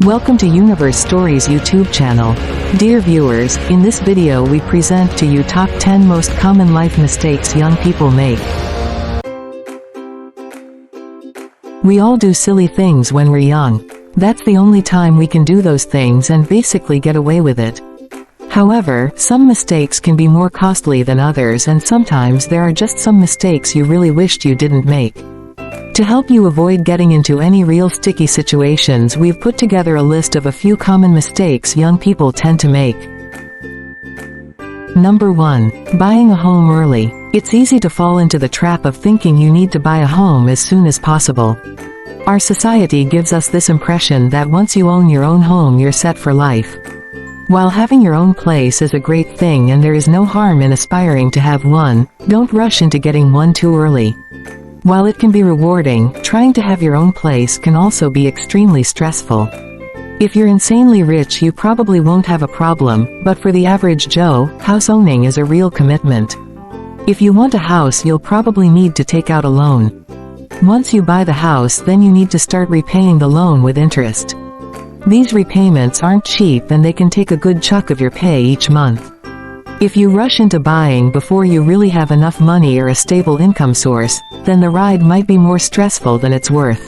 Welcome to Universe Stories YouTube channel. Dear viewers, in this video we present to you top 10 most common life mistakes young people make. We all do silly things when we're young. That's the only time we can do those things and basically get away with it. However, some mistakes can be more costly than others, and sometimes there are just some mistakes you really wished you didn't make. To help you avoid getting into any real sticky situations, we've put together a list of a few common mistakes young people tend to make. Number 1. Buying a home early. It's easy to fall into the trap of thinking you need to buy a home as soon as possible. Our society gives us this impression that once you own your own home you're set for life. While having your own place is a great thing and there is no harm in aspiring to have one, don't rush into getting one too early. While it can be rewarding, trying to have your own place can also be extremely stressful. If you're insanely rich you probably won't have a problem, but for the average Joe, house owning is a real commitment. If you want a house you'll probably need to take out a loan. Once you buy the house then you need to start repaying the loan with interest. These repayments aren't cheap and they can take a good chunk of your pay each month. If you rush into buying before you really have enough money or a stable income source, then the ride might be more stressful than it's worth.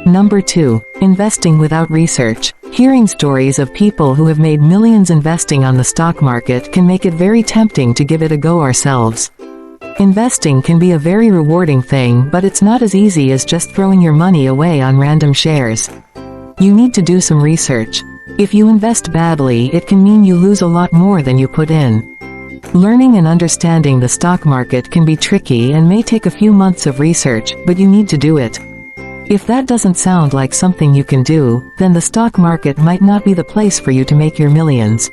Number 2. Investing without research. Hearing stories of people who have made millions investing on the stock market can make it very tempting to give it a go ourselves. Investing can be a very rewarding thing, but it's not as easy as just throwing your money away on random shares. You need to do some research. If you invest badly, it can mean you lose a lot more than you put in. Learning and understanding the stock market can be tricky and may take a few months of research, but you need to do it. If that doesn't sound like something you can do, then the stock market might not be the place for you to make your millions.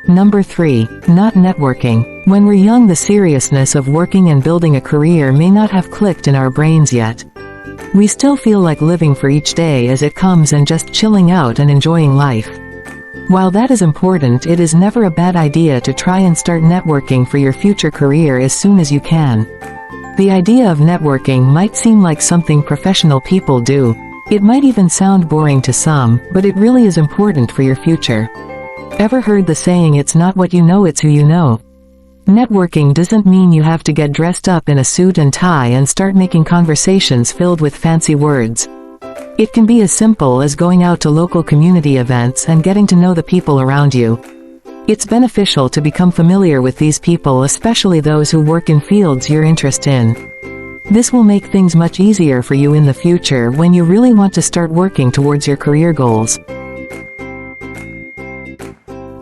Number 3. Not networking. When we're young, the seriousness of working and building a career may not have clicked in our brains yet. We still feel like living for each day as it comes and just chilling out and enjoying life. While that is important, it is never a bad idea to try and start networking for your future career as soon as you can. The idea of networking might seem like something professional people do. It might even sound boring to some, but it really is important for your future. Ever heard the saying, it's not what you know, it's who you know? Networking doesn't mean you have to get dressed up in a suit and tie and start making conversations filled with fancy words. It can be as simple as going out to local community events and getting to know the people around you. It's beneficial to become familiar with these people, especially those who work in fields you're interested in. This will make things much easier for you in the future when you really want to start working towards your career goals.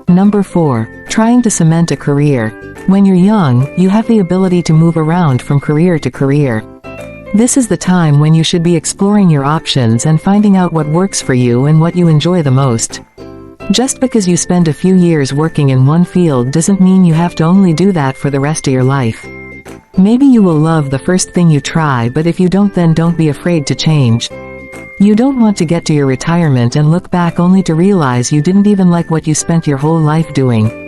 Number 4. Trying to cement a career. When you're young, you have the ability to move around from career to career. This is the time when you should be exploring your options and finding out what works for you and what you enjoy the most. Just because you spend a few years working in one field doesn't mean you have to only do that for the rest of your life. Maybe you will love the first thing you try, but if you don't, then don't be afraid to change. You don't want to get to your retirement and look back only to realize you didn't even like what you spent your whole life doing.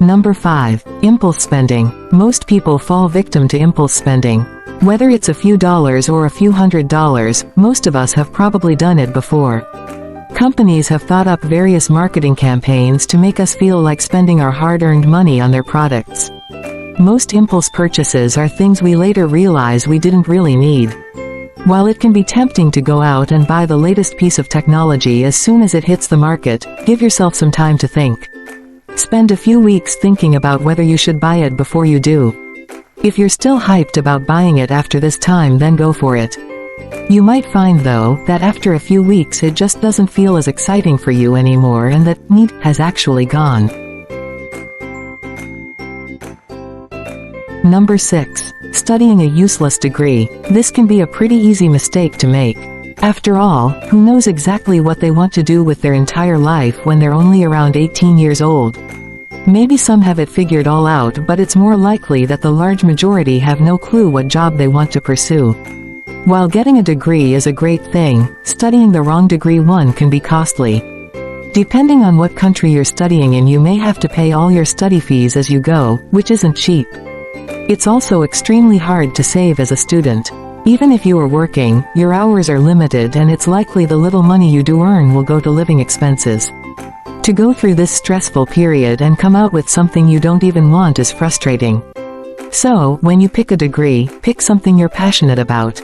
Number 5. Impulse spending. Most people fall victim to impulse spending. Whether it's a few dollars or a few $100s, most of us have probably done it before. Companies have thought up various marketing campaigns to make us feel like spending our hard-earned money on their products. Most impulse purchases are things we later realize we didn't really need. While it can be tempting to go out and buy the latest piece of technology as soon as it hits the market, give yourself some time to think. Spend a few weeks thinking about whether you should buy it before you do. If you're still hyped about buying it after this time, then go for it. You might find though, that after a few weeks it just doesn't feel as exciting for you anymore and that need has actually gone. Number 6. Studying a useless degree. This can be a pretty easy mistake to make. After all, who knows exactly what they want to do with their entire life when they're only around 18 years old? Maybe some have it figured all out, but it's more likely that the large majority have no clue what job they want to pursue. While getting a degree is a great thing, studying the wrong degree can be costly. Depending on what country you're studying in, you may have to pay all your study fees as you go, which isn't cheap. It's also extremely hard to save as a student. Even if you are working, your hours are limited and it's likely the little money you do earn will go to living expenses. To go through this stressful period and come out with something you don't even want is frustrating. So, when you pick a degree, pick something you're passionate about.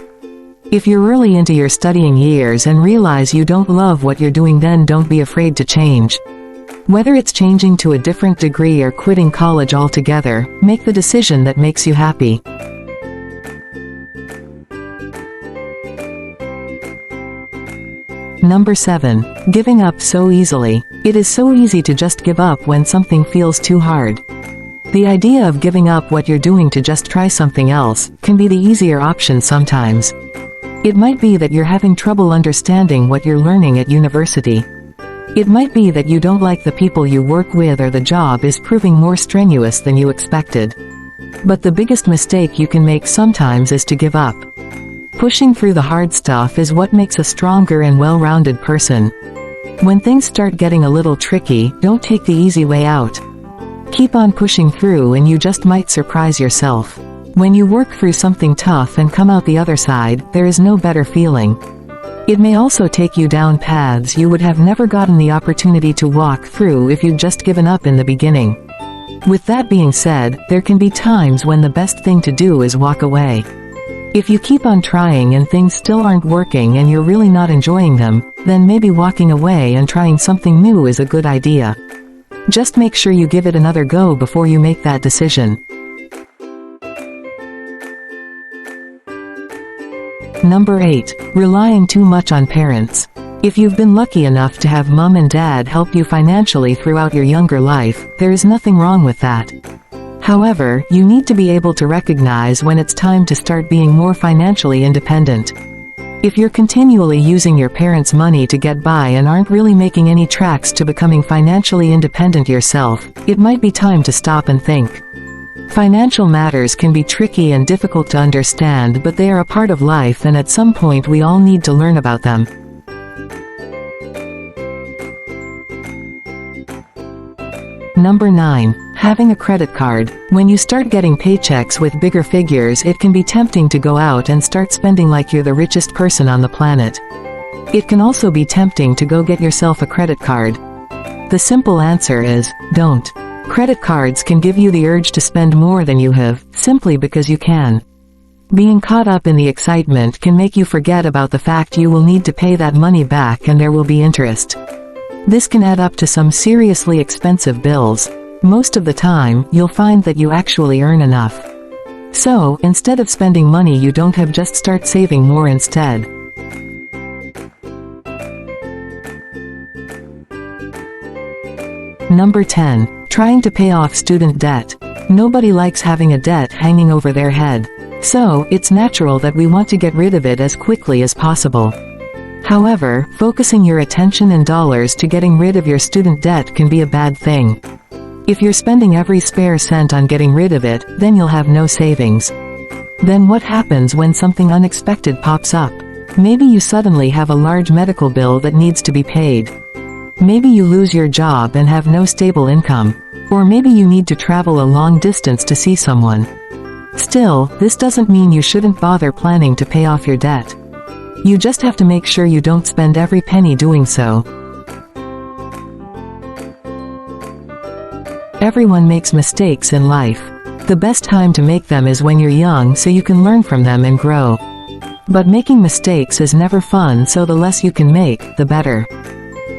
If you're early into your studying years and realize you don't love what you're doing, then don't be afraid to change. Whether it's changing to a different degree or quitting college altogether, make the decision that makes you happy. Number 7. Giving up so easily. It is so easy to just give up when something feels too hard. The idea of giving up what you're doing to just try something else can be the easier option sometimes. It might be that you're having trouble understanding what you're learning at university. It might be that you don't like the people you work with or the job is proving more strenuous than you expected. But the biggest mistake you can make sometimes is to give up. Pushing through the hard stuff is what makes a stronger and well-rounded person. When things start getting a little tricky, don't take the easy way out. Keep on pushing through and you just might surprise yourself. When you work through something tough and come out the other side, there is no better feeling. It may also take you down paths you would have never gotten the opportunity to walk through if you'd just given up in the beginning. With that being said, there can be times when the best thing to do is walk away. If you keep on trying and things still aren't working and you're really not enjoying them, then maybe walking away and trying something new is a good idea. Just make sure you give it another go before you make that decision. Number 8. Relying too much on parents. If you've been lucky enough to have mom and dad help you financially throughout your younger life, there is nothing wrong with that. However, you need to be able to recognize when it's time to start being more financially independent. If you're continually using your parents' money to get by and aren't really making any tracks to becoming financially independent yourself, it might be time to stop and think. Financial matters can be tricky and difficult to understand, but they are a part of life and at some point we all need to learn about them. Number 9. Having a credit card. When you start getting paychecks with bigger figures, it can be tempting to go out and start spending like you're the richest person on the planet. It can also be tempting to go get yourself a credit card. The simple answer is, don't. Credit cards can give you the urge to spend more than you have, simply because you can. Being caught up in the excitement can make you forget about the fact you will need to pay that money back and there will be interest. This can add up to some seriously expensive bills. Most of the time, you'll find that you actually earn enough. So, instead of spending money you don't have, just start saving more instead. Number 10. Trying to pay off student debt. Nobody likes having a debt hanging over their head. So, it's natural that we want to get rid of it as quickly as possible. However, focusing your attention and dollars to getting rid of your student debt can be a bad thing. If you're spending every spare cent on getting rid of it, then you'll have no savings. Then what happens when something unexpected pops up? Maybe you suddenly have a large medical bill that needs to be paid. Maybe you lose your job and have no stable income. Or maybe you need to travel a long distance to see someone. Still, this doesn't mean you shouldn't bother planning to pay off your debt. You just have to make sure you don't spend every penny doing so. Everyone makes mistakes in life. The best time to make them is when you're young so you can learn from them and grow. But making mistakes is never fun, so the less you can make, the better.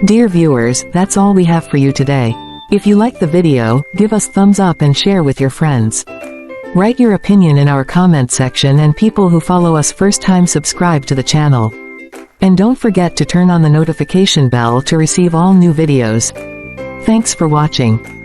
Dear viewers, that's all we have for you today. If you like the video, give us thumbs up and share with your friends. Write your opinion in our comment section, and people who follow us first time subscribe to the channel. And don't forget to turn on the notification bell to receive all new videos. Thanks for watching.